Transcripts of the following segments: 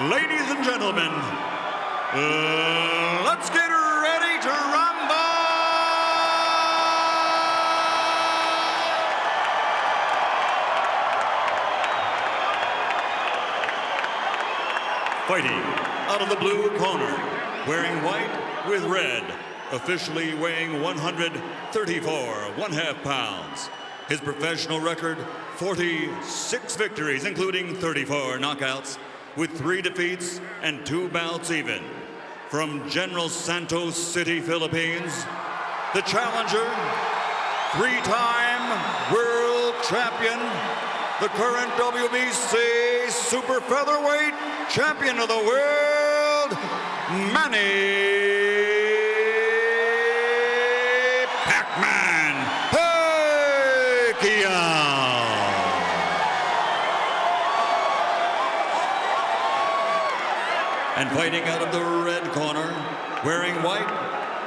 Ladies and gentlemen, let's get ready to rumble! Fighting out of the blue corner, wearing white with red, officially weighing 134 1/2 pounds. His professional record, 46 victories, including 34 knockouts, with 3 defeats and 2 bouts even. From General Santos City, Philippines, the challenger, 3-time world champion, the current WBC super featherweight champion of the world, Manny Pacquiao. And fighting out of the red corner, wearing white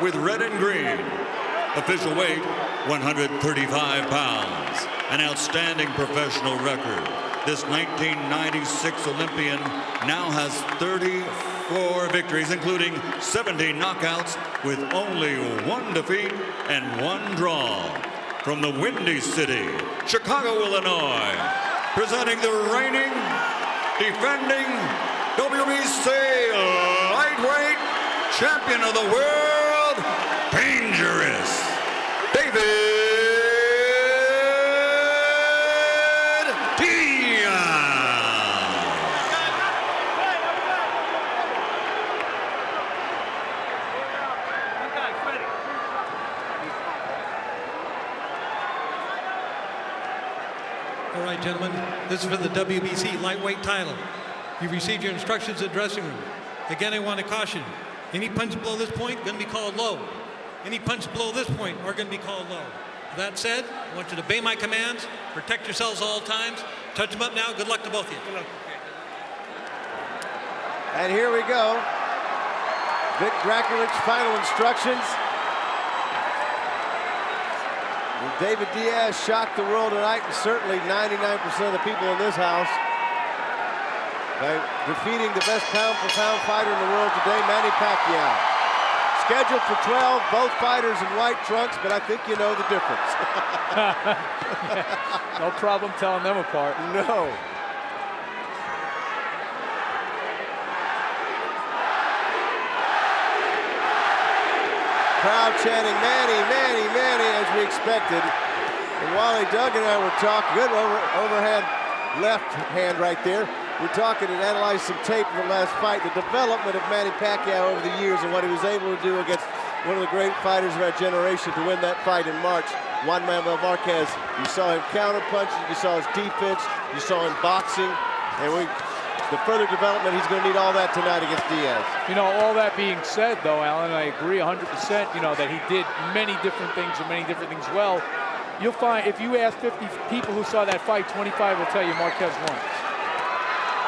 with red and green. Official weight, 135 pounds. An outstanding professional record. This 1996 Olympian now has 34 victories, including 17 knockouts, with only 1 defeat and 1 draw. From the Windy City, Chicago, Illinois, presenting the reigning, defending WBC lightweight champion of the world, dangerous, David Diaz. All right, gentlemen, this is for the WBC lightweight title. You've received your instructions in the dressing room. Again, I want to caution, any punch below this point going to be called low. Any punch below this point are going to be called low. That said, I want you to obey my commands, protect yourselves at all times. Touch them up now. Good luck to both of you. Good luck. And here we go. Vic Draculich's final instructions. David Diaz shocked the world tonight, and certainly 99% of the people in this house, by defeating the best pound-for-pound fighter in the world today, Manny Pacquiao. Scheduled for 12, both fighters in white trunks, but I think you know the difference. No problem telling them apart. No. Crowd chanting, Manny, Manny, Manny, as we expected. And Wally Doug and I were talking, good overhand left hand right there. We're talking and analyzing some tape from the last fight, the development of Manny Pacquiao over the years and what he was able to do against one of the great fighters of our generation to win that fight in March, Juan Manuel Marquez. You saw him counter-punching, you saw his defense, you saw him boxing, and the further development, he's going to need all that tonight against Diaz. You know, all that being said, though, Alan, I agree 100%, you know, that he did many different things and many different things well. You'll find, if you ask 50 people who saw that fight, 25 will tell you Marquez won.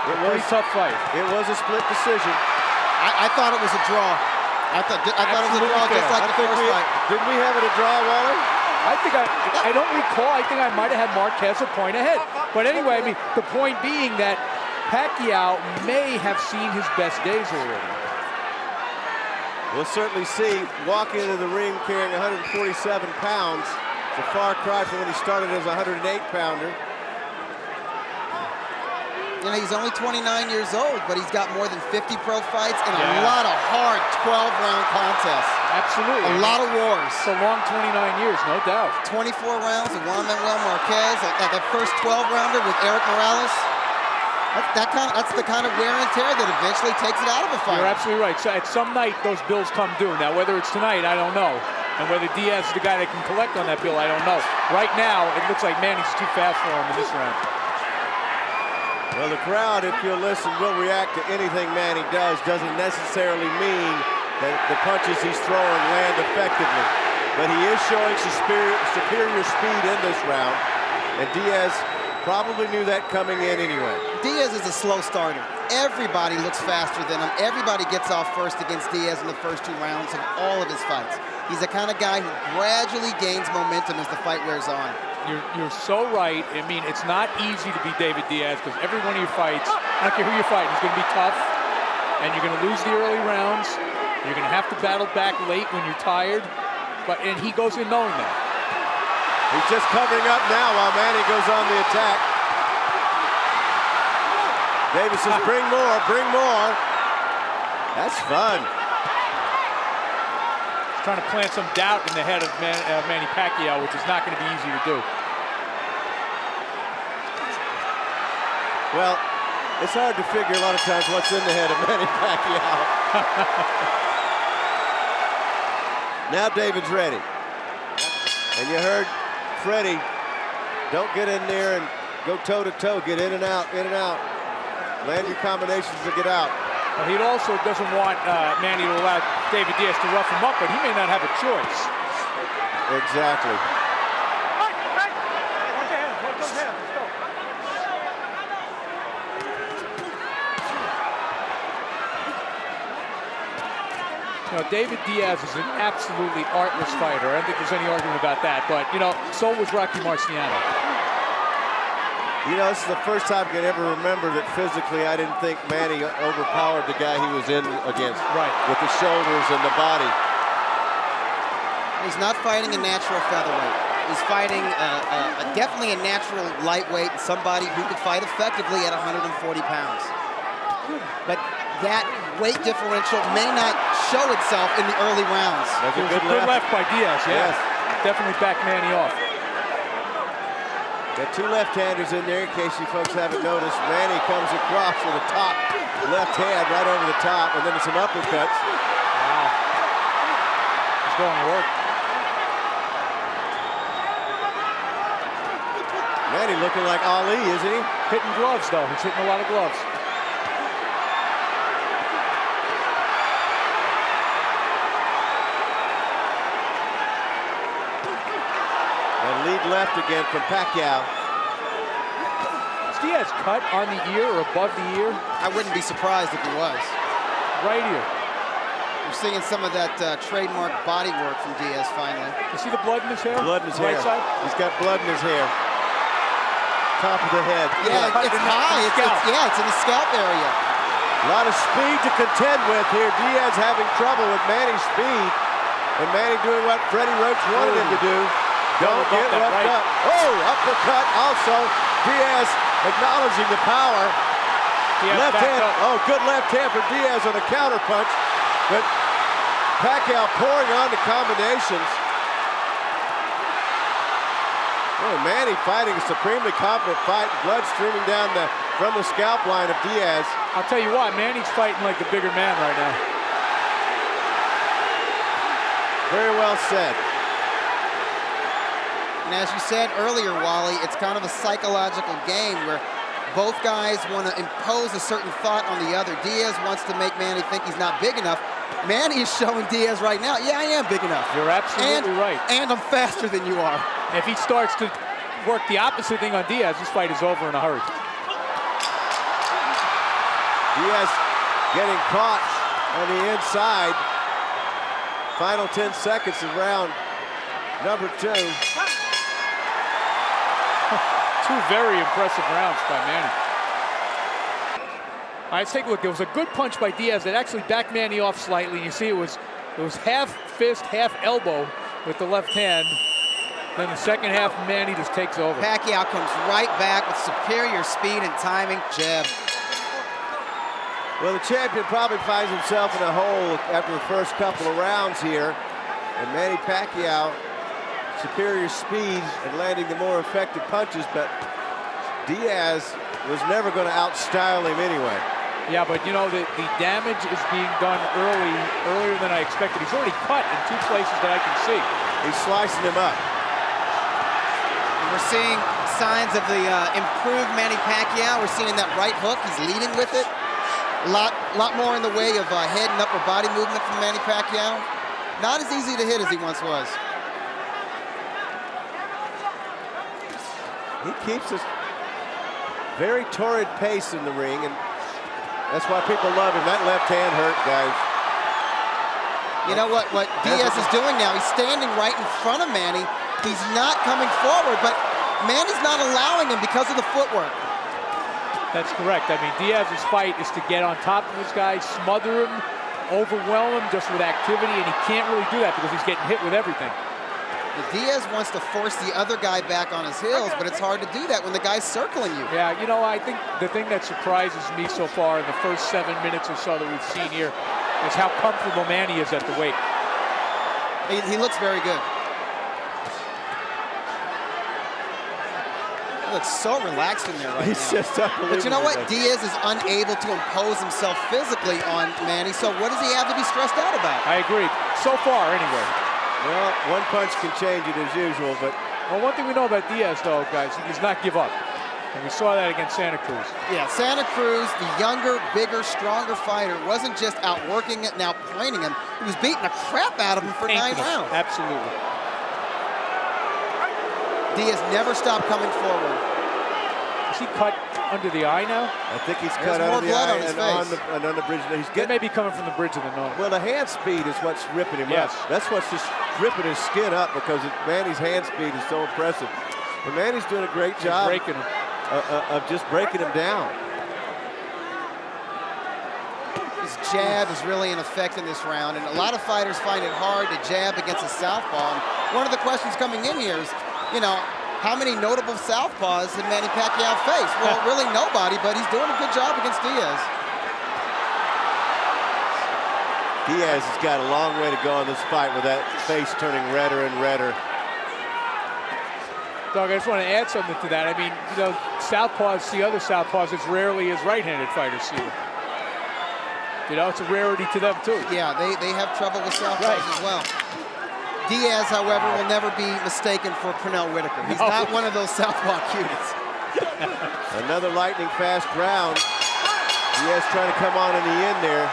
It was a tough fight. It was a split decision. I thought it was a draw. I thought it was a draw, just like the first fight. Didn't we have it a draw, Wally? I don't recall. I think I might have had Marquez a point ahead. But anyway, I mean, the point being that Pacquiao may have seen his best days already. We'll certainly see. Walking into the ring carrying 147 pounds. It's a far cry from when he started as a 108-pounder. You know, he's only 29 years old, but he's got more than 50 pro fights and a lot of hard 12-round contests. Absolutely. A lot of wars. It's a long 29 years, no doubt. 24 rounds with Juan Manuel Marquez. That first 12-rounder with Eric Morales. That's the kind of wear and tear that eventually takes it out of a fight. You're absolutely right. So at some night, those bills come due. Now, whether it's tonight, I don't know. And whether Diaz is the guy that can collect on that bill, I don't know. Right now, it looks like Manny's too fast for him in this round. Well, the crowd, if you'll listen, will react to anything Manny does. Doesn't necessarily mean that the punches he's throwing land effectively. But he is showing superior speed in this round. And Diaz probably knew that coming in anyway. Diaz is a slow starter. Everybody looks faster than him. Everybody gets off first against Diaz in the first 2 rounds of all of his fights. He's the kind of guy who gradually gains momentum as the fight wears on. You're so right. I mean, it's not easy to beat David Diaz because every one of your fights, I don't care who you're fighting. He's going to be tough, and you're going to lose the early rounds. You're going to have to battle back late when you're tired. And he goes in knowing that. He's just covering up now while Manny goes on the attack. Davis says, bring more, bring more. That's fun. He's trying to plant some doubt in the head of Manny Pacquiao, which is not going to be easy to do. Well, it's hard to figure a lot of times what's in the head of Manny Pacquiao. Now David's ready. And you heard Freddie, don't get in there and go toe-to-toe. Get in and out, in and out. Land your combinations to get out. Well, he also doesn't want Manny to allow David Diaz to rough him up, but he may not have a choice. Exactly. You know, David Diaz is an absolutely artless fighter. I don't think there's any argument about that. But, you know, so was Rocky Marciano. You know, this is the first time I can ever remember that physically I didn't think Manny overpowered the guy he was in against. Right. With the shoulders and the body. He's not fighting a natural featherweight. He's fighting definitely a natural lightweight, somebody who could fight effectively at 140 pounds. But that weight differential may not show itself in the early rounds. That's It was a good left by Diaz, yeah. Yes. Definitely backed Manny off. Got two left-handers in there in case you folks haven't noticed. Manny comes across with a top left hand right over the top, and then some uppercuts. Wow. He's going to work. Manny looking like Ali, isn't he? Hitting gloves, though. He's hitting a lot of gloves. Lead left again from Pacquiao. Is Diaz cut on the ear or above the ear? I wouldn't be surprised if he was. Right ear. We're seeing some of that trademark body work from Diaz finally. You see the blood in his hair? Blood in his right hair. Side? He's got blood in his hair. Top of the head. Yeah, it's high. It's in the scalp area. A lot of speed to contend with here. Diaz having trouble with Manny's speed. And Manny doing what Freddie Roach wanted him to do. Don't get roughed up. Oh, uppercut also. Diaz acknowledging the power. Diaz left hand. Up. Oh, good left hand for Diaz on a counter punch. But Pacquiao pouring on the combinations. Oh, Manny fighting a supremely confident fight. Blood streaming down from the scalp line of Diaz. I'll tell you what, Manny's fighting like the bigger man right now. Very well said. And as you said earlier, Wally, it's kind of a psychological game where both guys want to impose a certain thought on the other. Diaz wants to make Manny think he's not big enough. Manny is showing Diaz right now, yeah, I am big enough. You're absolutely right. And I'm faster than you are. If he starts to work the opposite thing on Diaz, this fight is over in a hurry. Diaz getting caught on the inside. Final 10 seconds of round number 2. Two very impressive rounds by Manny. All right, let's take a look. There was a good punch by Diaz that actually backed Manny off slightly. You see it was half fist, half elbow with the left hand. Then the second half, Manny just takes over. Pacquiao comes right back with superior speed and timing. Jab. Well, the champion probably finds himself in a hole after the first couple of rounds here. And Manny Pacquiao, superior speed and landing the more effective punches, but Diaz was never going to outstyle him anyway. Yeah, but you know, the damage is being done earlier than I expected. He's already cut in 2 places that I can see. He's slicing him up. And we're seeing signs of the improved Manny Pacquiao. We're seeing that right hook. He's leading with it. A lot more in the way of head and upper body movement from Manny Pacquiao. Not as easy to hit as he once was. He keeps a very torrid pace in the ring, and that's why people love him. That left hand hurt, guys. You know what Diaz is doing now? He's standing right in front of Manny. He's not coming forward, but Manny's not allowing him because of the footwork. That's correct. I mean, Diaz's fight is to get on top of his guy, smother him, overwhelm him just with activity, and he can't really do that because he's getting hit with everything. Diaz wants to force the other guy back on his heels, but it's hard to do that when the guy's circling you. Yeah, you know, I think the thing that surprises me so far in the first 7 minutes or so that we've seen here is how comfortable Manny is at the weight. He looks very good. He looks so relaxed in there right He's now. just unbelievable. But you know what? Diaz is unable to impose himself physically on Manny, so what does he have to be stressed out about? I agree. So far, anyway. Well, one punch can change it as usual, but... Well, one thing we know about Diaz, though, guys, he does not give up. And we saw that against Santa Cruz. Yeah, Santa Cruz, the younger, bigger, stronger fighter, wasn't just outworking it and outpointing him. He was beating the crap out of him for 9 rounds. Absolutely. Diaz never stopped coming forward. Is he cut under the eye now? I think he's There's cut more under the blood eye on his and face. on the bridge. He's It getting... may be coming from the bridge of the nose. Well, the hand speed is what's ripping him Yes. up. That's what's just ripping his skin up because Manny's hand speed is so impressive. And Manny's doing a great job Breaking him. of just breaking him down. His jab is really in effect in this round, and a lot of fighters find it hard to jab against a southpaw. And one of the questions coming in here is, you know, how many notable southpaws did Manny Pacquiao face? Well, really nobody, but he's doing a good job against Diaz. Diaz has got a long way to go in this fight with that face turning redder and redder. Doug, I just want to add something to that. I mean, you know, southpaws see other southpaws as rarely as right-handed fighters see them. You know, it's a rarity to them, too. Yeah, they have trouble with southpaws as well. Diaz, however, will never be mistaken for Pernell Whitaker. He's not one of those southpaw cuties. Another lightning fast round. Diaz trying to come on in the end there.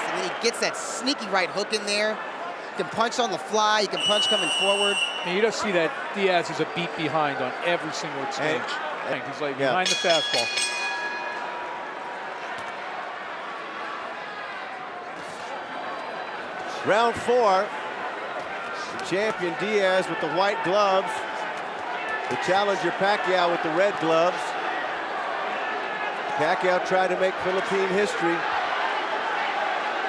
And then he gets that sneaky right hook in there. He can punch on the fly. He can punch coming forward. And you just see that Diaz is a beat behind on every single exchange. He's like behind the fastball. Round 4. The champion Diaz with the white gloves. The challenger Pacquiao with the red gloves. Pacquiao tried to make Philippine history.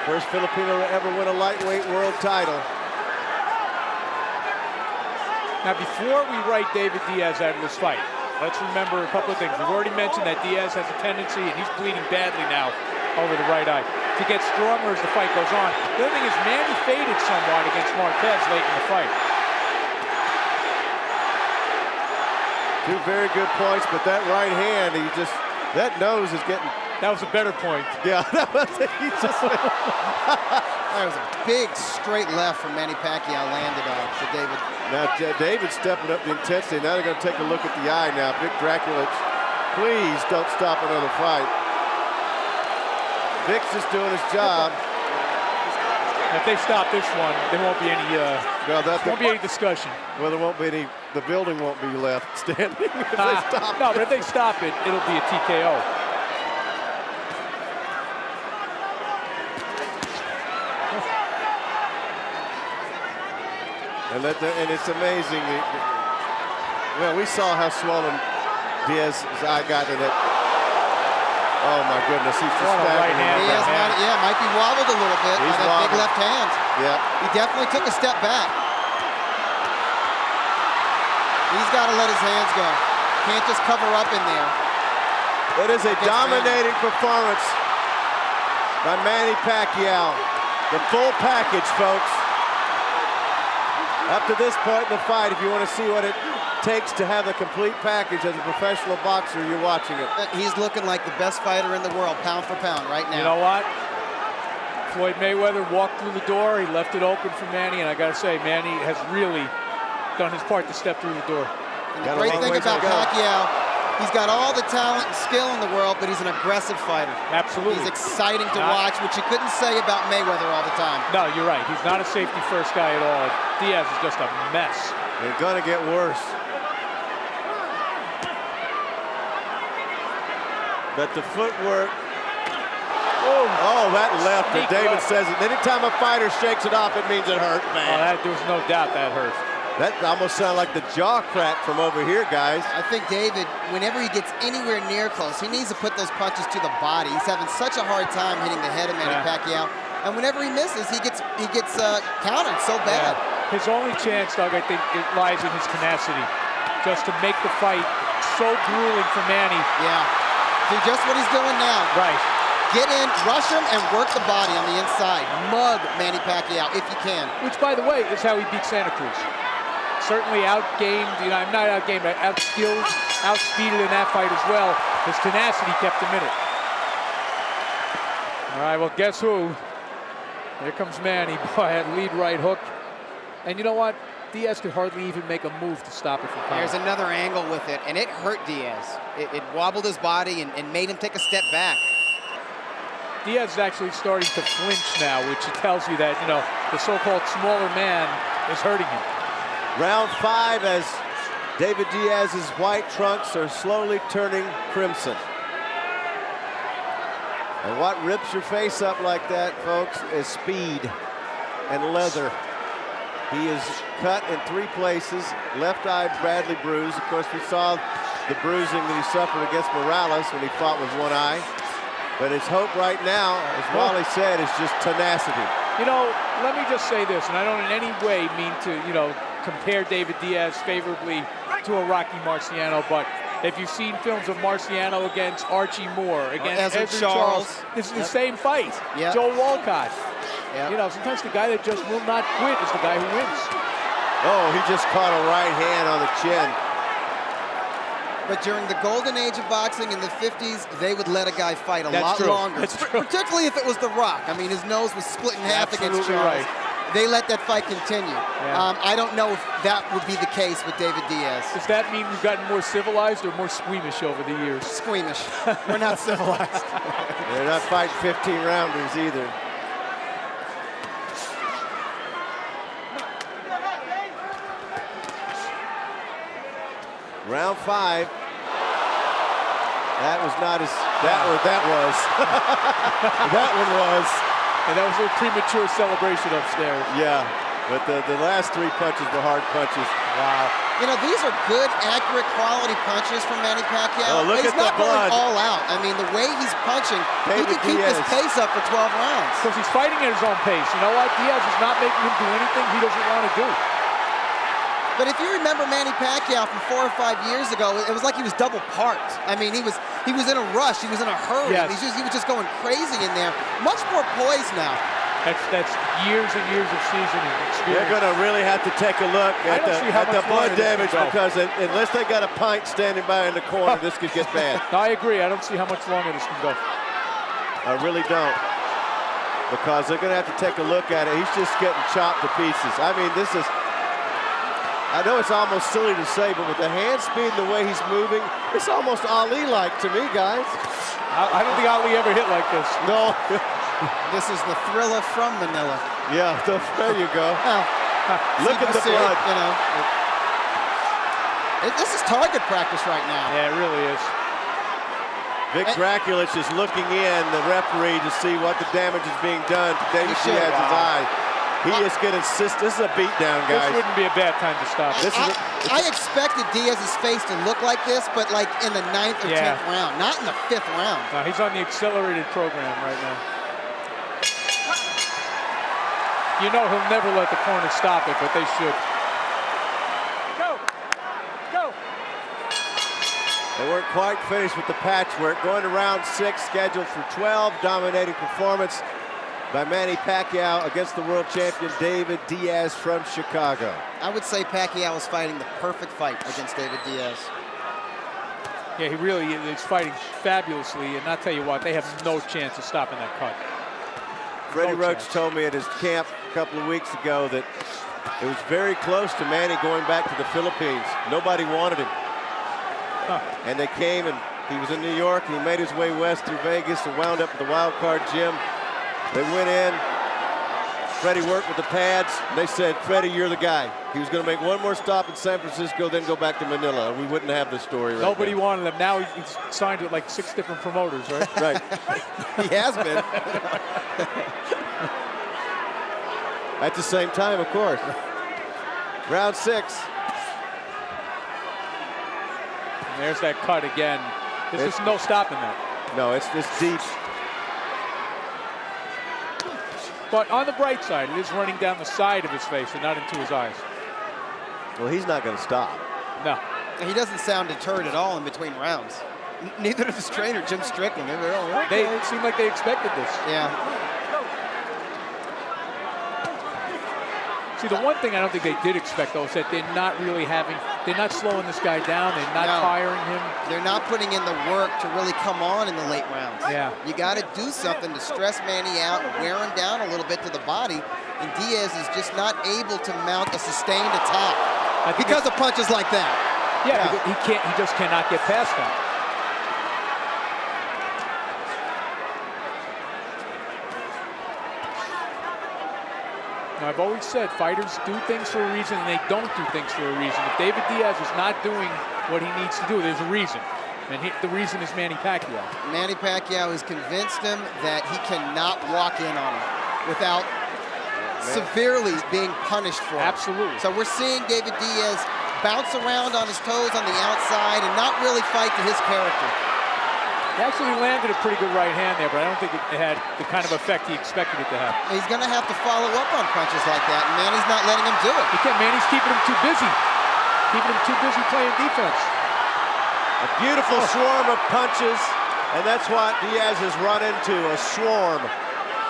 First Filipino to ever win a lightweight world title. Now, before we write David Diaz out of this fight, let's remember a couple of things. We've already mentioned that Diaz has a tendency, and he's bleeding badly now over the right eye, to get stronger as the fight goes on. The other thing is Manny faded somewhat against Marquez late in the fight. Two very good points, but that right hand, that nose is getting... That was a better point. Yeah, that was That was a big straight left from Manny Pacquiao landed on for David. Now David's stepping up the intensity. Now they're going to take a look at the eye now. Vic Draculich, please don't stop another fight. Vic's just doing his job. If they stop this one, there won't be any discussion. Well, there won't be any. The building won't be left standing if they stop. No, but if they stop it, it'll be a TKO. And it's amazing. Well, we saw how swollen Diaz's eye got in it. Oh my goodness, he's just right hand. Diaz might be wobbled a little bit by that big left hand. Yeah. He definitely took a step back. He's got to let his hands go. Can't just cover up in there. It is a dominating performance by Manny Pacquiao. The full package, folks. Up to this point in the fight, if you want to see what it takes to have a complete package as a professional boxer, you're watching it. He's looking like the best fighter in the world, pound for pound, right now. You know what? Floyd Mayweather walked through the door. He left it open for Manny, and I got to say, Manny has really done his part to step through the door. And the great thing about Pacquiao, he's got all the talent and skill in the world, but he's an aggressive fighter. Absolutely. He's exciting to watch, which you couldn't say about Mayweather all the time. No, you're right. He's not a safety-first guy at all. Diaz is just a mess. They're going to get worse. But the footwork. Oh, that left. And David says it. Anytime a fighter shakes it off, it means it hurt, man. There was no doubt that hurt. That almost sounded like the jaw crack from over here, guys. I think David, whenever he gets anywhere near close, he needs to put those punches to the body. He's having such a hard time hitting the head of Manny Pacquiao. And whenever he misses, he gets countered so bad. Yeah. His only chance, Doug, I think, it lies in his tenacity. Just to make the fight so grueling for Manny. Yeah. Do just what he's doing now. Right. Get in, rush him, and work the body on the inside. Mug Manny Pacquiao if you can. Which, by the way, is how he beat Santa Cruz. Certainly outgamed, you know, I'm not outgamed, outskilled, outspeeded in that fight as well. His tenacity kept him in it. All right, well, guess who? Here comes Manny, boy, that lead right hook. And you know what? Diaz could hardly even make a move to stop it from coming. There's another angle with it, and it hurt Diaz. It wobbled his body and made him take a step back. Diaz is actually starting to flinch now, which tells you that, you know, the so-called smaller man is hurting him. Round 5 as David Diaz's white trunks are slowly turning crimson. And what rips your face up like that, folks, is speed and leather. He is cut in 3 places, left eye badly bruised. Of course, we saw the bruising that he suffered against Morales when he fought with one eye. But his hope right now, as Wally said, is just tenacity. You know, let me just say this, and I don't in any way mean to, you know, compare David Diaz favorably to a Rocky Marciano, but if you've seen films of Marciano against Archie Moore, against Ezra Charles, this is the same fight. Joe Walcott. You know, sometimes the guy that just will not quit is the guy who wins. Oh, he just caught a right hand on the chin. But during the golden age of boxing in the 50s, they would let a guy fight a lot longer. That's true. Particularly if it was The Rock. I mean, his nose was split in half against Charles. They let that fight continue. I don't know if that would be the case with David Diaz. Does that mean we've gotten more civilized or more squeamish over the years? Squeamish. We're not civilized. They're not fighting 15-rounders either. Round 5. That was not as that was. That one was. And that was a premature celebration upstairs. Yeah, but the last 3 punches were hard punches. Wow. You know, these are good, accurate, quality punches from Manny Pacquiao. Oh, look he's at the not going blood. all out. I mean, the way he's punching, he can keep his pace up for 12 rounds. Because he's fighting at his own pace. You know what? Diaz is not making him do anything he doesn't want to do. But if you remember Manny Pacquiao from 4 or 5 years ago, it was like he was double parked. I mean, he was in a rush. He was in a hurry. Yes. He was just going crazy in there. Much more poised now. That's years and years of seasoning experience. They're going to really have to take a look at the blood damage because unless they got a pint standing by in the corner, this could get bad. I agree. I don't see how much longer this can go. I really don't. Because they're going to have to take a look at it. He's just getting chopped to pieces. I mean, this is... I know it's almost silly to say, but with the hand speed and the way he's moving, it's almost Ali-like to me, guys. I don't think Ali ever hit like this. No. This is the Thriller from Manila. Yeah, there you go. Well, look at the blood. You know, this is target practice right now. Yeah, it really is. Vic Draculich is looking in, the referee, to see what the damage is being done to David Diaz's eye. He is going to insist. This is a beatdown, guys. This wouldn't be a bad time to stop. I expected Diaz's face to look like this, but like in the 9th or 10th round, not in the 5th round. No, he's on the accelerated program right now. You know he'll never let the corner stop it, but they should. Go! Go! They weren't quite finished with the patchwork. Going to round 6, scheduled for 12. Dominating performance by Manny Pacquiao against the world champion David Diaz from Chicago. I would say Pacquiao is fighting the perfect fight against David Diaz. Yeah, he really is fighting fabulously, and I'll tell you what, they have no chance of stopping that cut. Freddie Roach told me at his camp a couple of weeks ago that it was very close to Manny going back to the Philippines. Nobody wanted him. And they came, and he was in New York, and he made his way west through Vegas and wound up at the Wild Card Gym. They went in. Freddie worked with the pads. They said, Freddie, you're the guy. He was going to make one more stop in San Francisco, then go back to Manila. We wouldn't have this story right Nobody now. wanted him. Now he's signed with like 6 different promoters, right? Right. He has been. At the same time, of course. Round 6. And there's that cut again. There's just no stopping that. No, it's deep. But on the bright side, it is running down the side of his face and not into his eyes. Well, he's not going to stop. No. He doesn't sound deterred at all in between rounds. Neither does his trainer, Jim Strickland. They seem like they expected this. Yeah. See, the one thing I don't think they did expect, though, is that they're not slowing this guy down. They're not firing him. They're not putting in the work to really come on in the late rounds. Yeah. You got to do something to stress Manny out, wear him down a little bit to the body, and Diaz is just not able to mount a sustained attack because of punches like that. Yeah, he can't. He just cannot get past that. Now, I've always said fighters do things for a reason and they don't do things for a reason. If David Diaz is not doing what he needs to do, there's a reason. And the reason is Manny Pacquiao. Manny Pacquiao has convinced him that he cannot walk in on him without severely being punished for it. Absolutely. So we're seeing David Diaz bounce around on his toes on the outside and not really fight to his character. He actually landed a pretty good right hand there, but I don't think it had the kind of effect he expected it to have. He's going to have to follow up on punches like that, and Manny's not letting him do it. He can't. Manny's keeping him too busy. Keeping him too busy playing defense. A beautiful swarm of punches, and that's what Diaz has run into, a swarm.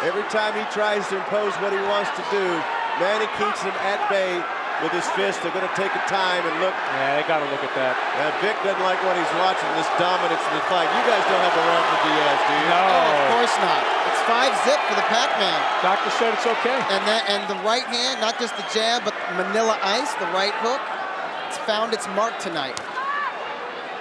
Every time he tries to impose what he wants to do, Manny keeps him at bay with his fist. They're going to take a time and look. Yeah, they got to look at that. Vic doesn't like what he's watching, this dominance in the fight. You guys don't have a run for Diaz, do you? No. Oh, of course not. It's 5-zip for the Pac-Man. Doctor said it's okay. And the right hand, not just the jab, but Manila Ice, the right hook, it's found its mark tonight.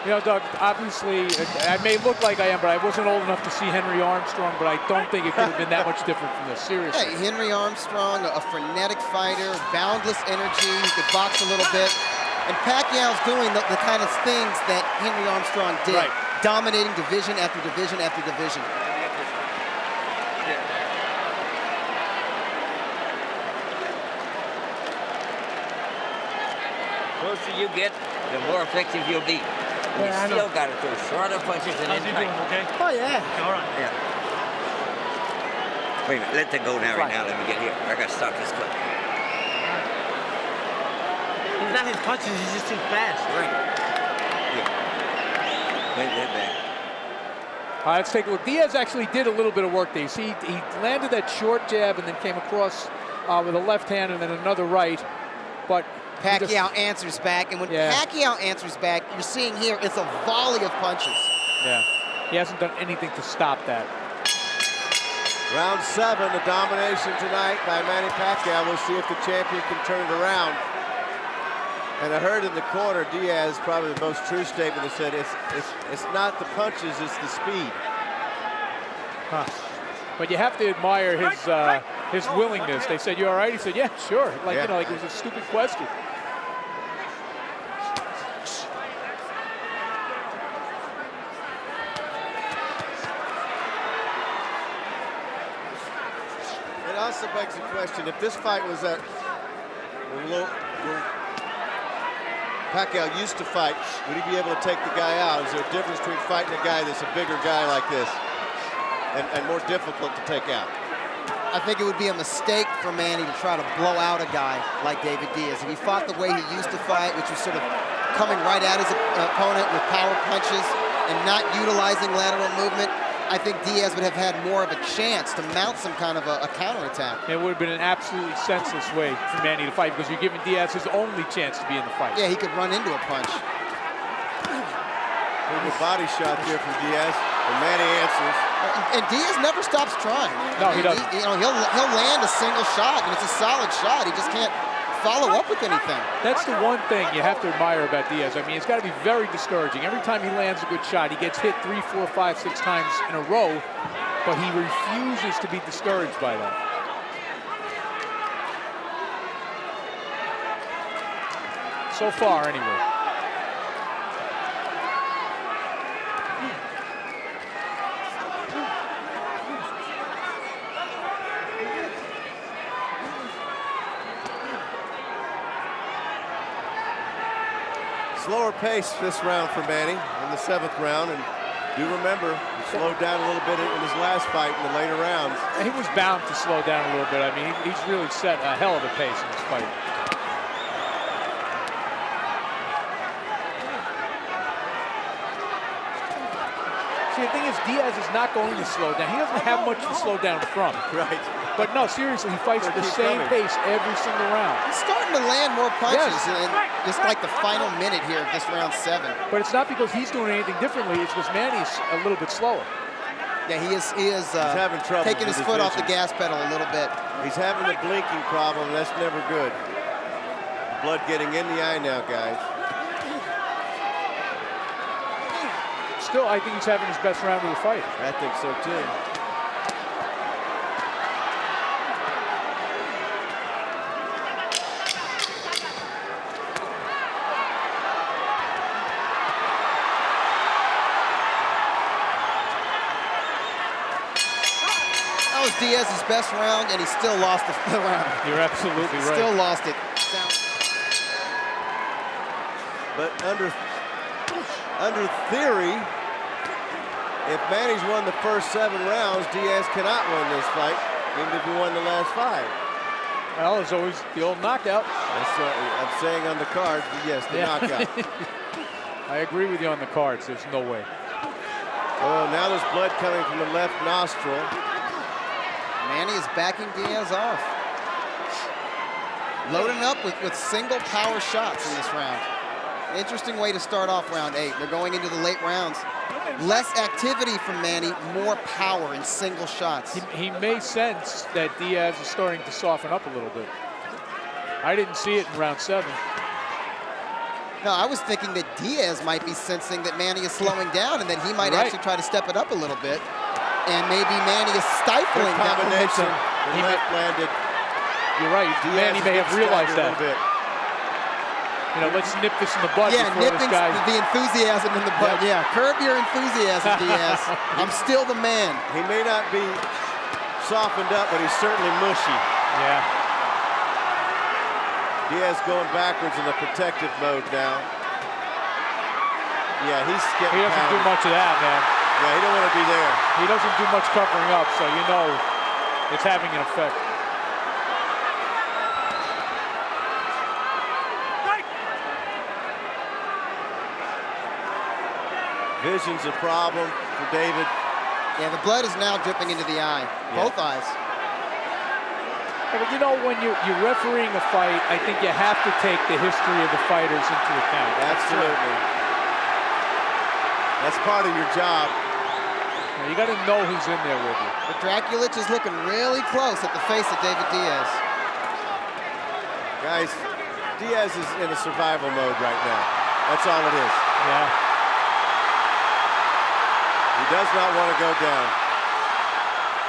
You know, Doug, obviously, I may look like I am, but I wasn't old enough to see Henry Armstrong, but I don't think it could have been that much different from this, seriously. Hey, Henry Armstrong, a frenetic fighter, boundless energy, he could box a little bit. And Pacquiao's doing the kind of things that Henry Armstrong did, right. Dominating division after division after division. The closer you get, the more effective you'll be. You still got to throw shorter punches and then tight. Okay? Oh, yeah. All right. Yeah. Wait a minute, let that go now right now. Let me get here. I got to stop this clip. He's not his punches, he's just too fast. Right. Yeah. Wait that back. Let's take a look. Diaz actually did a little bit of work there. You see, he landed that short jab and then came across with a left hand and then another right. But Pacquiao answers back, and when Pacquiao answers back, you're seeing here, it's a volley of punches. Yeah, he hasn't done anything to stop that. Round 7, the domination tonight by Manny Pacquiao. We'll see if the champion can turn it around. And I heard in the corner, Diaz, probably the most true statement, that said it's not the punches, it's the speed. Huh. But you have to admire his willingness. They said, "You all right?" He said, "Yeah, sure." Like you know, like it was a stupid question. It also begs the question, if this fight was at where Pacquiao used to fight, would he be able to take the guy out? Is there a difference between fighting a guy that's a bigger guy like this and more difficult to take out? I think it would be a mistake for Manny to try to blow out a guy like David Diaz. If he fought the way he used to fight, which was sort of coming right at his opponent with power punches and not utilizing lateral movement, I think Diaz would have had more of a chance to mount some kind of a counterattack. It would have been an absolutely senseless way for Manny to fight because you're giving Diaz his only chance to be in the fight. Yeah, he could run into a punch. There's a body shot there from Diaz, and Manny answers. And Diaz never stops trying. No, he doesn't. He'll land a single shot, and it's a solid shot. He just can't follow up with anything. That's the one thing you have to admire about Diaz. I mean, it's got to be very discouraging. Every time he lands a good shot, he gets hit 3, 4, 5, 6 times in a row, but he refuses to be discouraged by that. So far, anyway. slower pace this round for Manny in the 7th round. And do remember, he slowed down a little bit in his last fight in the later rounds. And he was bound to slow down a little bit. I mean, he's really set a hell of a pace in this fight. See, the thing is, Diaz is not going to slow down. He doesn't have much to slow down from. Right. But no, seriously, he fights at the same pace every single round. He's starting to land more punches in just like the final minute here of this round 7. But it's not because he's doing anything differently. It's because Manny's a little bit slower. Yeah, he is having trouble taking his with foot his off the vision. gas pedal a little bit. He's having the blinking problem. That's never good. Blood getting in the eye now, guys. Still, I think he's having his best round of the fight. I think so, too. That was Diaz's best round, and he still lost the round. You're absolutely right. Still lost it. But under theory, if Manny's won the first 7 rounds, Diaz cannot win this fight, even if he won the last 5. Well, there's always the old knockout. That's I'm saying on the card, yes, the knockout. I agree with you on the cards. There's no way. Oh, now there's blood coming from the left nostril. Manny is backing Diaz off. Loading up with single power shots in this round. Interesting way to start off round 8. They're going into the late rounds. Less activity from Manny, more power in single shots. He may sense that Diaz is starting to soften up a little bit. I didn't see it in round 7. No, I was thinking that Diaz might be sensing that Manny is slowing down and that he might actually try to step it up a little bit. And maybe Manny is stifling that combination. momentum. The left landed. You're right. Diaz Manny may have realized that. Bit. You know, let's nip this in the bud before nipping this guy. the enthusiasm in the bud. Yeah, curb your enthusiasm, Diaz. I'm still the man. He may not be softened up, but he's certainly mushy. Yeah. Diaz going backwards in the protective mode now. Yeah, he's getting He doesn't do pounded. much of that, man. Yeah, he don't want to be there. He doesn't do much covering up, so you know it's having an effect. Vision's a problem for David. Yeah, the blood is now dripping into the eye. Both eyes. Yeah, but you know, when you're refereeing a fight, I think you have to take the history of the fighters into account. Absolutely. That's part of your job. You got to know who's in there with you. But Draculich is looking really close at the face of David Diaz. Guys, Diaz is in a survival mode right now. That's all it is. Yeah. He does not want to go down,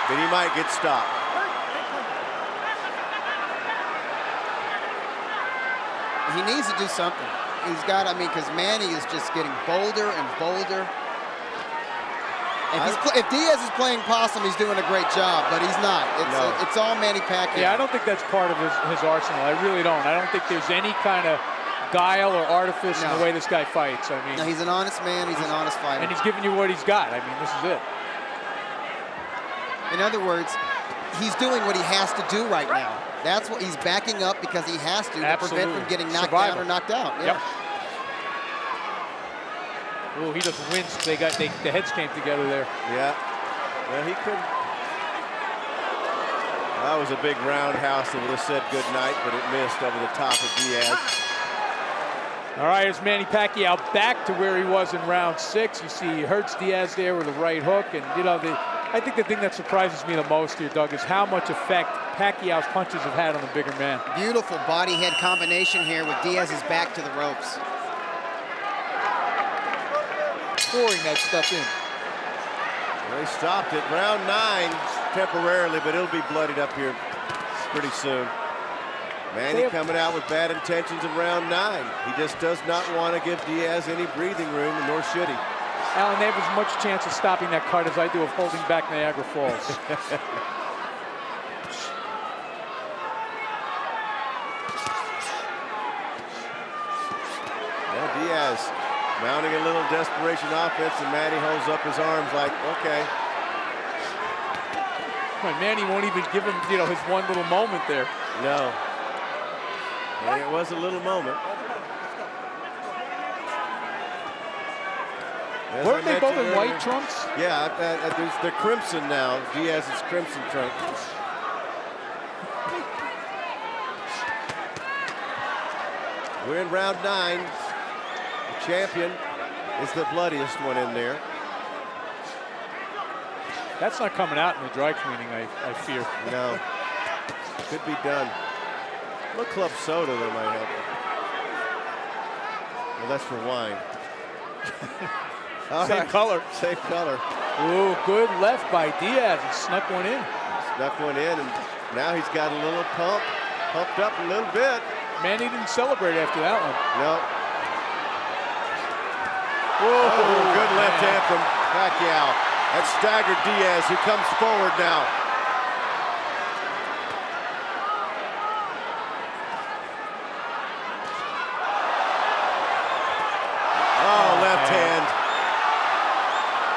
but he might get stopped. He needs to do something. He's got, I mean, because Manny is just getting bolder and bolder. If Diaz is playing possum, he's doing a great job, but he's not. It's all Manny Pacquiao. Yeah, I don't think that's part of his arsenal. I really don't. I don't think there's any kind of guile or artifice in the way this guy fights. I mean, no, he's an honest man. He's an honest fighter. And he's giving you what he's got. I mean, this is it. In other words, he's doing what he has to do right now. That's what he's backing up because he has to prevent from getting knocked down or knocked out. Yeah. Yep. Oh, he just winced. The heads came together there. Yeah. Well, he couldn't. That was a big roundhouse that would have said good night, but it missed over the top of Diaz. All right, here's Manny Pacquiao back to where he was in round 6. You see he hurts Diaz there with a right hook. And, you know, I think the thing that surprises me the most here, Doug, is how much effect Pacquiao's punches have had on the bigger man. Beautiful body-head combination here with Diaz's back to the ropes. Pouring that stuff in. Well, they stopped it. Round 9 temporarily, but it'll be bloodied up here pretty soon. Manny coming out with bad intentions in round 9. He just does not want to give Diaz any breathing room, and nor should he. Alan, they have as much chance of stopping that cut as I do of holding back Niagara Falls. Now Diaz Diaz mounting a little desperation offense, and Manny holds up his arms like, okay. Manny won't even give him, you know, his one little moment there. No. And it was a little moment. As Weren't I they both in mentioned white earlier- trunks? Yeah, they're crimson now. Diaz's crimson trunk. We're in round 9. The champion is the bloodiest one in there. That's not coming out in the dry cleaning, I fear. No. Could be done. A little club soda that might help. Well, that's for wine. All Same right. color. Same color. Ooh, good left by Diaz. He snuck one in. Snuck one in, and now he's got a little pumped up a little bit. Manny didn't celebrate after that one. No. Whoa, good left hand from Pacquiao. That staggered Diaz, who comes forward now. Oh, left hand.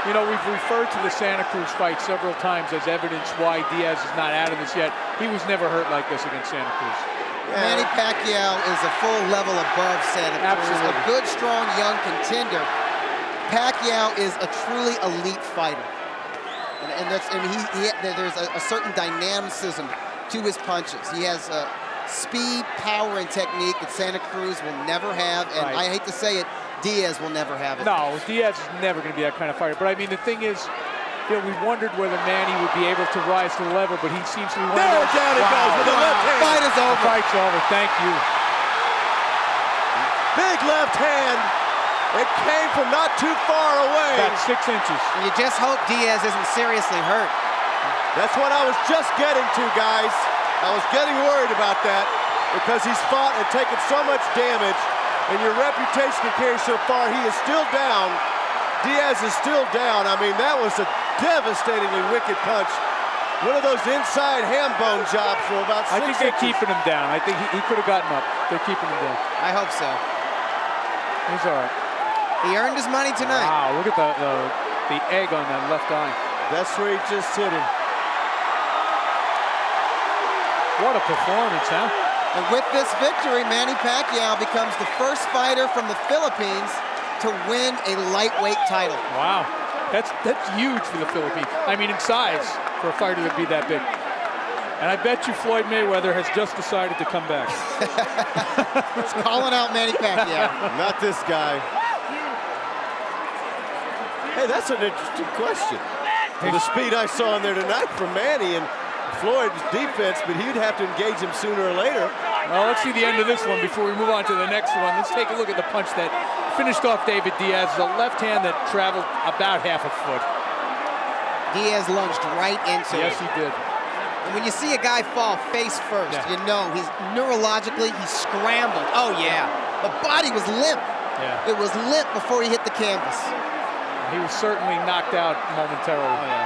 You know, we've referred to the Santa Cruz fight several times as evidence why Diaz is not out of this yet. He was never hurt like this against Santa Cruz. Manny Pacquiao is a full level above Santa Cruz. Absolutely. A good, strong, young contender. Pacquiao is a truly elite fighter. There's a certain dynamicism to his punches. He has speed, power, and technique that Santa Cruz will never have. And Right. I hate to say it, Diaz will never have it. No, Diaz is never going to be that kind of fighter. But I mean, the thing is, you know, we wondered whether Manny would be able to rise to the level, but he seems to be one of those. Down he goes with the left hand. Fight is over. Fight's over. Thank you. Big left hand. It came from not too far away. About 6 inches. And you just hope Diaz isn't seriously hurt. That's what I was just getting to, guys. I was getting worried about that because he's fought and taken so much damage, and your reputation to carry so far. He is still down. Diaz is still down. I mean, that was a devastatingly wicked punch. One of those inside ham bone jobs from about 6 I think they're inches. keeping him down. I think he could have gotten up. They're keeping him down. I hope so. He's all right. He earned his money tonight. Wow, look at the egg on that left eye. That's where he just hit him. What a performance, huh? And with this victory, Manny Pacquiao becomes the first fighter from the Philippines to win a lightweight title. Wow, that's huge for the Philippines. I mean, in size for a fighter to be that big. And I bet you Floyd Mayweather has just decided to come back. It's calling out Manny Pacquiao. Not this guy. Hey, that's an interesting question. For the speed I saw in there tonight from Manny and Floyd's defense, but he'd have to engage him sooner or later. Well, let's see the end of this one before we move on to the next one. Let's take a look at the punch that finished off David Diaz. A left hand that traveled about half a foot. Diaz lunged right into it. Yes, he did. And when you see a guy fall face first, you know he's neurologically, he scrambled. Oh, yeah. The body was limp. Yeah. It was limp before he hit the canvas. He was certainly knocked out momentarily. Oh, yeah.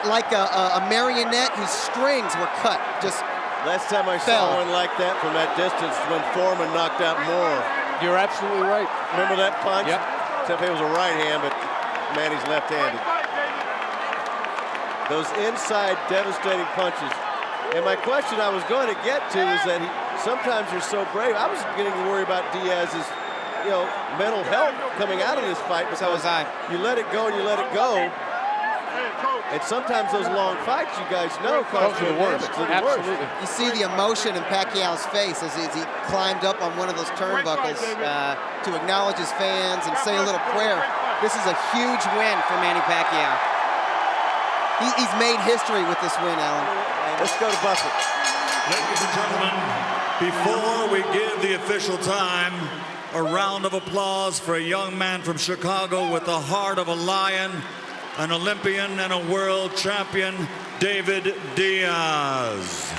Like a marionette whose strings were cut. Just Last time I fell. saw one like that from that distance when Foreman knocked out Moore. You're absolutely right. Remember that punch? Yep. Except it was a right hand, but Manny's left-handed. Those inside devastating punches. And my question I was going to get to is that sometimes you're so brave. I was beginning to worry about Diaz's, mental health coming out of this fight. So was I. You let it go and you let it go. And sometimes those long fights, you guys know, cause Those are the worst. Absolutely. You see the emotion in Pacquiao's face as he climbed up on one of those turnbuckles to acknowledge his fans and say a little prayer. This is a huge win for Manny Pacquiao. He's made history with this win, Alan. Let's go to Buffett. Ladies and gentlemen, before we give the official time, a round of applause for a young man from Chicago with the heart of a lion, an Olympian and a world champion, David Diaz.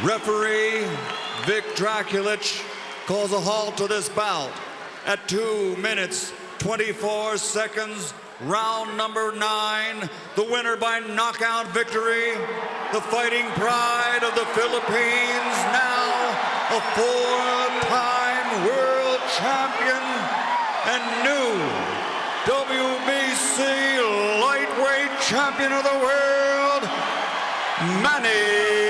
Referee Vic Draculich calls a halt to this bout at 2 minutes, 24 seconds, round number 9. The winner by knockout victory, the fighting pride of the Philippines, now a 4-time world champion. champion and new WBC lightweight champion of the world, Manny